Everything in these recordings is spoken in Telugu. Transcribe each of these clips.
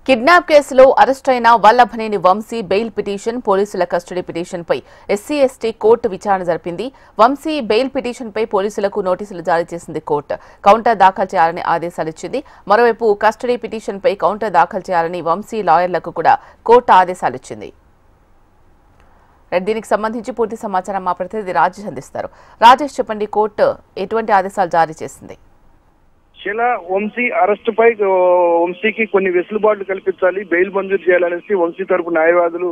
కిడ్నాప్ కేసులో అరెస్ట్ అయిన వల్లభనేని వంశీ బెయిల్ పిటిషన్ పోలీసుల కస్టడీ పిటిషన్పై ఎస్సీ ఎస్టీ కోర్టు విచారణ జరిపింది. వంశీ బెయిల్ పిటిషన్పై పోలీసులకు నోటీసులు జారీ చేసింది కోర్టు. కౌంటర్ దాఖలు చేయాలని ఆదేశాలిచ్చింది. మరోవైపు కస్టడీ పిటిషన్పై కౌంటర్ దాఖలు చేయాలని వంశీ లాయర్లకు కూడా కోర్టు ఆదేశాలిచ్చింది. దీనికి సంబంధించి పూర్తి సమాచారం మా ప్రతినిధి రాజేష్ అందిస్తారు. రాజేష్, చెప్పండి, కోర్టు ఎటువంటి ఆదేశాలు జారీ చేసింది? వంశీ అరెస్ట్ పై వంశీకి కొన్ని వెసులుబాట్లు కల్పించాలి, బెయిల్ మంజూరు చేయాలనేసి వంశీ తరపు న్యాయవాదులు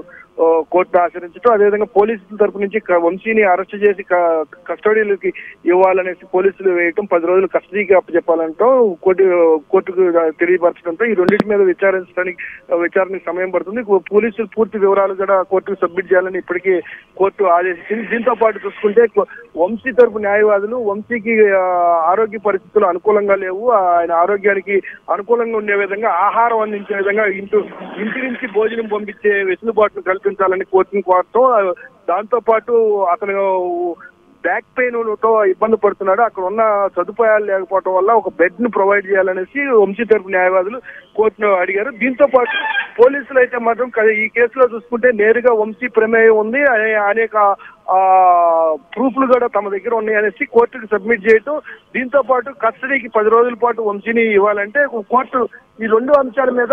కోర్టు ఆచరించడం, అదేవిధంగా పోలీసుల తరపు నుంచి వంశీని అరెస్ట్ చేసి కస్టడీలోకి ఇవ్వాలనేసి పోలీసులు వేయటం, 10 రోజులు కస్టడీకి అప్పచెప్పాలంటూ కోర్టుకు తెలియపరచడంతో ఈ రెండింటి మీద విచారణకు సమయం పడుతుంది. పోలీసులు పూర్తి వివరాలు కూడా కోర్టుకు సబ్మిట్ చేయాలని ఇప్పటికీ కోర్టు ఆదేశించింది. దీంతో పాటు చూసుకుంటే వంశీ తరపు న్యాయవాదులు వంశీకి ఆరోగ్య పరిస్థితులు అనుకూలంగా లేవు, ఆయన ఆరోగ్యానికి అనుకూలంగా ఉండే విధంగా ఆహారం అందించే విధంగా ఇంటి నుంచి భోజనం పంపించే వెసులుబాటును కల్పించాలని కోర్టును కోరటం, దాంతో పాటు అతను బ్యాక్ పెయిన్ తో ఇబ్బంది పడుతున్నాడు, అక్కడ ఉన్న సదుపాయాలు లేకపోవడం వల్ల ఒక బెడ్ ను ప్రొవైడ్ చేయాలనేసి వంశీ తరపు న్యాయవాదులు కోర్టును అడిగారు. దీంతో పాటు పోలీసులు అయితే మాత్రం ఈ కేసులో చూసుకుంటే నేరుగా వంశీ ప్రమేయం ఉంది, అనేక ప్రూఫ్లు కూడా తమ దగ్గర ఉన్నాయనేసి కోర్టుకు సబ్మిట్ చేయటం, దీంతో పాటు కస్టడీకి 10 రోజుల పాటు వంశీని ఇవ్వాలంటే కోర్టు ఈ 2 అంశాల మీద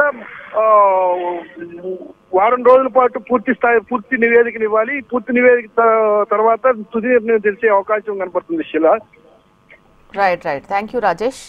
వారం రోజుల పాటు పూర్తి నివేదికను ఇవ్వాలి. పూర్తి నివేదిక తర్వాత తుది నిర్ణయం తెలిసే అవకాశం కనపడుతుంది. రైట్. Thank you Rajesh.